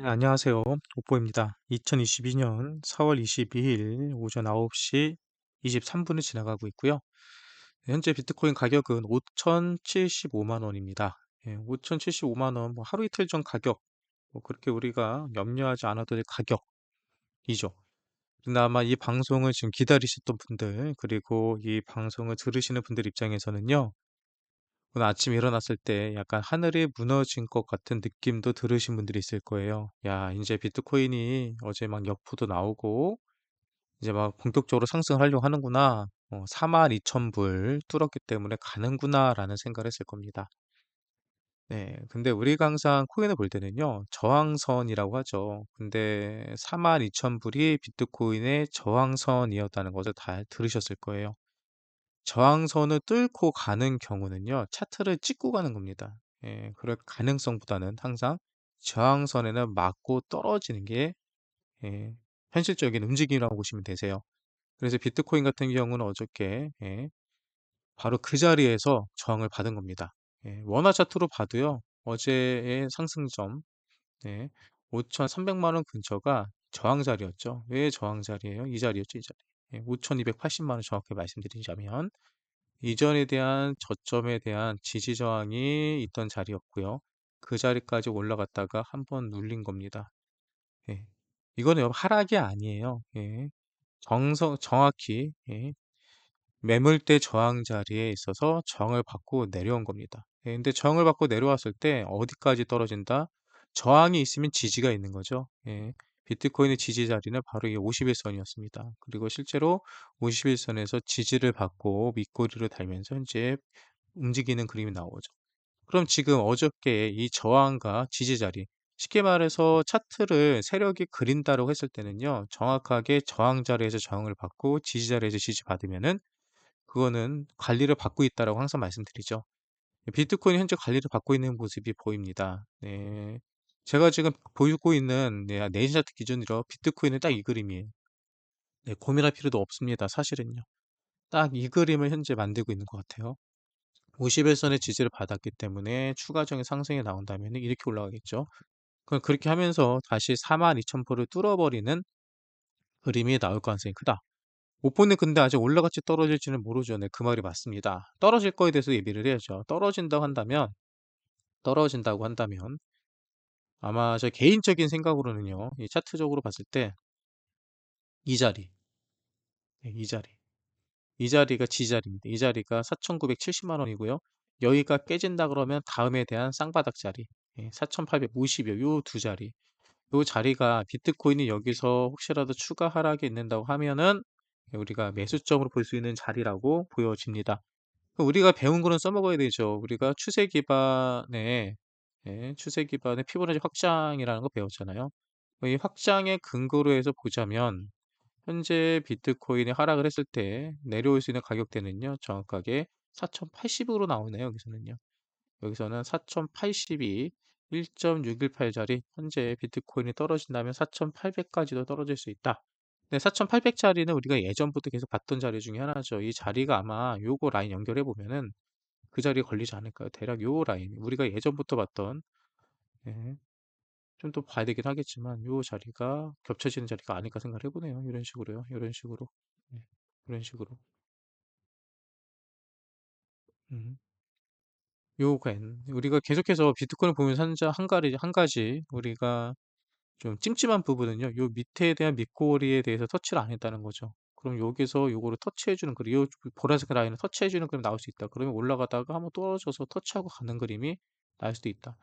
네, 안녕하세요. 오뽀입니다. 2022년 4월 22일 오전 9시 23분을 지나가고 있고요. 현재 비트코인 가격은 5,075만 원입니다. 5,075만 원, 뭐 하루 이틀 전 가격, 뭐 그렇게 우리가 염려하지 않아도 될 가격이죠. 근데 아마 이 방송을 지금 기다리셨던 분들, 그리고 이 방송을 들으시는 분들 입장에서는요, 오늘 아침에 일어났을 때 약간 하늘이 무너진 것 같은 느낌도 들으신 분들이 있을 거예요. 야, 이제 비트코인이 어제 막 역포도 나오고, 이제 막 본격적으로 상승하려고 하는구나. 42,000불 뚫었기 때문에 가는구나, 라는 생각을 했을 겁니다. 네, 근데 우리가 항상 코인을 볼 때는요, 저항선이라고 하죠. 근데 42,000불이 비트코인의 저항선이었다는 것을 다 들으셨을 거예요. 저항선을 뚫고 가는 경우는요, 차트를 찍고 가는 겁니다. 그럴 가능성보다는 항상 저항선에는 맞고 떨어지는 게 예, 현실적인 움직임이라고 보시면 되세요. 그래서 비트코인 같은 경우는 어저께 바로 그 자리에서 저항을 받은 겁니다. 원화 차트로 봐도요, 어제의 상승점 5,300만 원 근처가 저항 자리였죠. 왜 저항 자리예요? 이 자리였죠, 이 자리. 5,280만 원 정확히 말씀드리자면 이전에 대한 저점에 대한 지지 저항이 있던 자리였고요. 그 자리까지 올라갔다가 한번 눌린 겁니다. 예. 이거는 하락이 아니에요. 정확히 매물대 저항 자리에 있어서 저항을 받고 내려온 겁니다. 근데 저항을 받고 내려왔을 때 어디까지 떨어진다? 저항이 있으면 지지가 있는 거죠. 비트코인의 지지 자리는 바로 이 51선이었습니다. 그리고 실제로 51선에서 지지를 받고 밑꼬리를 달면서 현재 움직이는 그림이 나오죠. 그럼 지금 어저께 이 저항과 지지 자리, 쉽게 말해서 차트를 세력이 그린다고 했을 때는요, 정확하게 저항 자리에서 저항을 받고 지지 자리에서 지지 받으면은 그거는 관리를 받고 있다라고 항상 말씀드리죠. 비트코인이 현재 관리를 받고 있는 모습이 보입니다. 네. 제가 지금 보이고 있는 네이션 차트 기준으로 비트코인은 딱 이 그림이에요. 네, 고민할 필요도 없습니다. 사실은요. 딱 이 그림을 현재 만들고 있는 것 같아요. 51선의 지지를 받았기 때문에 추가적인 상승이 나온다면 이렇게 올라가겠죠. 그럼 그렇게 하면서 다시 42,000포를 뚫어버리는 그림이 나올 가능성이 크다. 오포는 근데 아직 올라갈지 떨어질지는 모르죠. 네, 그 말이 맞습니다. 떨어질 거에 대해서 예비를 해야죠. 떨어진다고 한다면 아마 제 개인적인 생각으로는요. 이 차트적으로 봤을 때 이 자리, 이 자리, 이 자리가 지자리입니다. 이 자리가 4,970만 원이고요. 여기가 깨진다 그러면 다음에 대한 쌍바닥 자리, 4,850여 요 두 자리. 요 자리가 비트코인이 여기서 혹시라도 추가 하락이 있는다고 하면은 우리가 매수점으로 볼 수 있는 자리라고 보여집니다. 우리가 배운 거는 써먹어야 되죠. 우리가 추세 기반의 피보나치 확장이라는 거 배웠잖아요. 이 확장의 근거로 해서 보자면 현재 비트코인이 하락을 했을 때 내려올 수 있는 가격대는요. 정확하게 4,080으로 나오네요. 여기서는요. 여기서는 4,080이 1.618짜리 현재 비트코인이 떨어진다면 4,800까지도 떨어질 수 있다. 근데 4,800짜리는 우리가 예전부터 계속 봤던 자리 중에 하나죠. 이 자리가 아마 요거 라인 연결해 보면은 그 자리에 걸리지 않을까요? 대략 요 라인. 우리가 예전부터 봤던 예, 좀 더 봐야 되긴 하겠지만 요 자리가 겹쳐지는 자리가 아닐까 생각을 해보네요. 이런 식으로요. 이런 식으로. 예, 이런 식으로. 음. 요겐 우리가 계속해서 비트코인을 보면서 한 가지 우리가 좀 찜찜한 부분은요. 요 밑에 대한 밑꼬리에 대해서 터치를 안 했다는 거죠. 그럼 여기서 요거를 터치해 주는 그림, 요 보라색 라인을 터치해 주는 그림이 나올 수 있다. 그러면 올라가다가 한번 떨어져서 터치하고 가는 그림이 나올 수도 있다.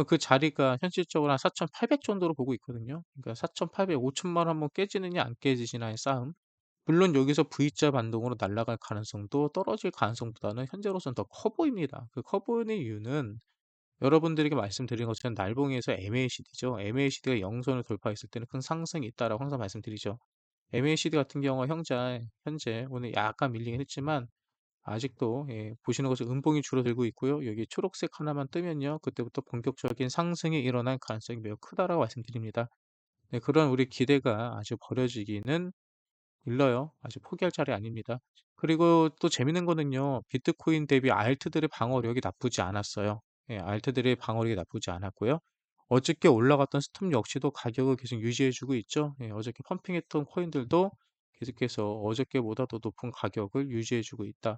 그 자리가 현실적으로 한 4,800 정도로 보고 있거든요. 그러니까 4,800, 5천만 원 한번 깨지느냐 안 깨지느냐의 싸움. 물론 여기서 V자 반동으로 날아갈 가능성도 떨어질 가능성보다는 현재로서는 더 커 보입니다. 그 커 보이는 이유는 여러분들에게 말씀드린 것처럼 날봉에서 MACD죠. MACD가 영선을 돌파했을 때는 큰 상승이 있다라고 항상 말씀드리죠. MACD 같은 경우 현재 오늘 약간 밀리긴 했지만 아직도 보시는 것처럼 음봉이 줄어들고 있고요. 여기 초록색 하나만 뜨면요. 그때부터 본격적인 상승이 일어날 가능성이 매우 크다라고 말씀드립니다. 네, 그런 우리 기대가 아주 버려지기는 일러요. 아직 포기할 자리 아닙니다. 그리고 또 재밌는 거는요. 비트코인 대비 알트들의 방어력이 나쁘지 않았어요. 알트들의 방어력이 나쁘지 않았고요. 어저께 올라갔던 스톰 역시도 가격을 계속 유지해 주고 있죠. 예, 어저께 펌핑했던 코인들도 계속해서 어저께보다 더 높은 가격을 유지해 주고 있다.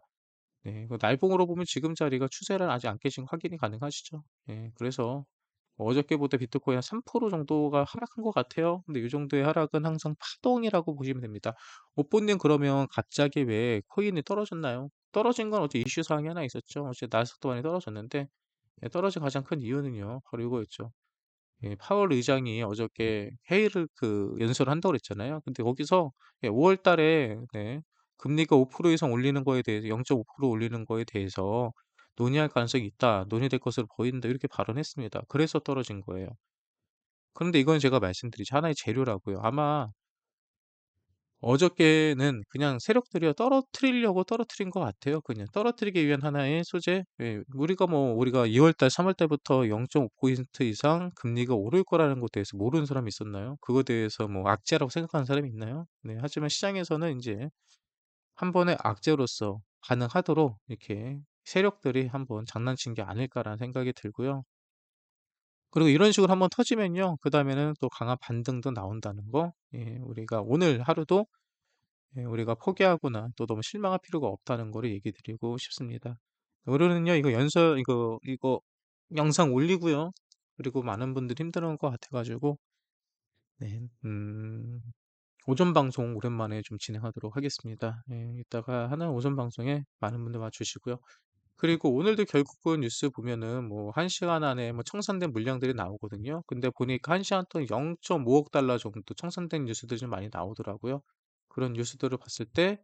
네. 그 날봉으로 보면 지금 자리가 추세를 아직 안 깨진 거 확인이 가능하시죠. 예. 그래서 어저께보다 비트코인 한 3% 정도가 하락한 것 같아요. 근데 이 정도의 하락은 항상 파동이라고 보시면 됩니다. 오뽀님 그러면 갑자기 왜 코인이 떨어졌나요? 떨어진 건 어제 이슈 사항이 하나 있었죠. 어제 나스닥도 많이 떨어졌는데 예, 떨어진 가장 큰 이유는요. 바로 이거였죠. 예, 파월 의장이 어저께 회의를 연설을 한다고 그랬잖아요. 근데 거기서 예, 5월 달에 네, 금리가 5% 이상 올리는 거에 대해서 0.5% 올리는 거에 대해서 논의할 가능성이 있다. 논의될 것으로 보인다. 이렇게 발언했습니다. 그래서 떨어진 거예요. 그런데 이건 제가 말씀드리죠. 하나의 재료라고요. 아마 어저께는 그냥 세력들이 떨어뜨리려고 떨어뜨린 것 같아요. 그냥 떨어뜨리기 위한 하나의 소재. 예, 우리가 2월 달, 3월 달부터 0.5% 이상 금리가 오를 거라는 것에 대해서 모르는 사람이 있었나요? 그거에 대해서 뭐 악재라고 생각하는 사람이 있나요? 네, 하지만 시장에서는 이제 한 번의 악재로서 가능하도록 이렇게 세력들이 한번 장난친 게 아닐까라는 생각이 들고요. 그리고 이런 식으로 한번 터지면요. 그다음에는 또 강한 반등도 나온다는 거. 예, 우리가 오늘 하루도 예, 우리가 포기하거나 또 너무 실망할 필요가 없다는 거를 얘기 드리고 싶습니다. 오늘은요, 이거 영상 올리고요. 그리고 많은 분들이 힘들어할 것 같아가지고, 네, 오전 방송 오랜만에 좀 진행하도록 하겠습니다. 예, 이따가 하는 오전 방송에 많은 분들 와주시고요. 그리고 오늘도 결국은 뉴스 보면은 뭐 1시간 안에 뭐 청산된 물량들이 나오거든요. 근데 보니까 1시간 동안 0.5억 달러 정도 청산된 뉴스들이 좀 많이 나오더라고요. 그런 뉴스들을 봤을 때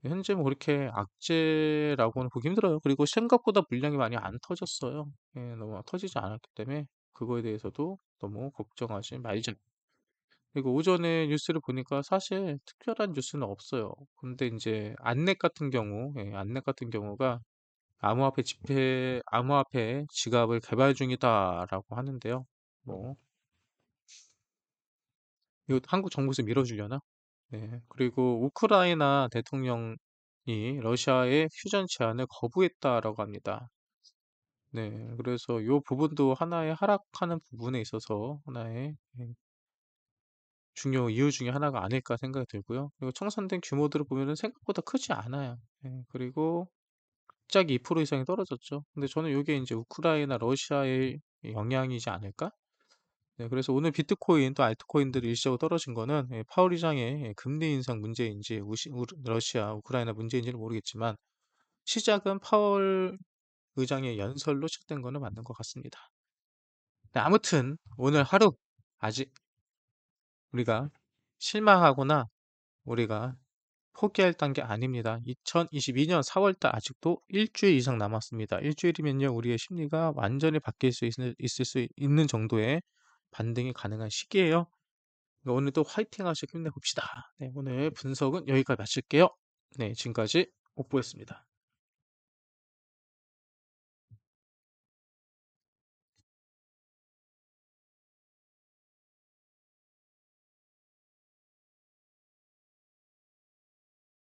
현재 뭐 그렇게 악재라고는 보기 힘들어요. 그리고 생각보다 물량이 많이 안 터졌어요. 예, 너무 터지지 않았기 때문에 그거에 대해서도 너무 걱정하지 말자. 그리고 오전에 뉴스를 보니까 사실 특별한 뉴스는 없어요. 근데 이제 안넷 같은 경우, 예, 안넷 같은 경우가 암호화폐 지갑을 개발 중이다라고 하는데요. 뭐 이거 한국 정부에서 밀어주려나? 네. 그리고 우크라이나 대통령이 러시아의 휴전 제안을 거부했다라고 합니다. 네. 그래서 이 부분도 하나의 하락하는 부분에 있어서 하나의 중요 이유 중에 하나가 아닐까 생각이 들고요. 그리고 청산된 규모들을 보면은 생각보다 크지 않아요. 예. 그리고 갑자기 2% 이상이 떨어졌죠. 근데 저는 이게 이제 우크라이나 러시아의 영향이지 않을까? 네, 그래서 오늘 비트코인 또 알트코인들이 일시적으로 떨어진 거는 파월 의장의 금리 인상 문제인지 러시아, 우크라이나 문제인지는 모르겠지만 시작은 파월 의장의 연설로 시작된 거는 맞는 것 같습니다. 네, 아무튼 오늘 하루 아직 우리가 실망하거나 우리가 포기할 단계 아닙니다. 2022년 4월달 아직도 일주일 이상 남았습니다. 일주일이면요, 우리의 심리가 완전히 바뀔 있을 수 있는 정도의 반등이 가능한 시기예요. 오늘도 화이팅 하시고 힘내봅시다. 네, 오늘 분석은 여기까지 마칠게요. 네, 지금까지 옥보였습니다.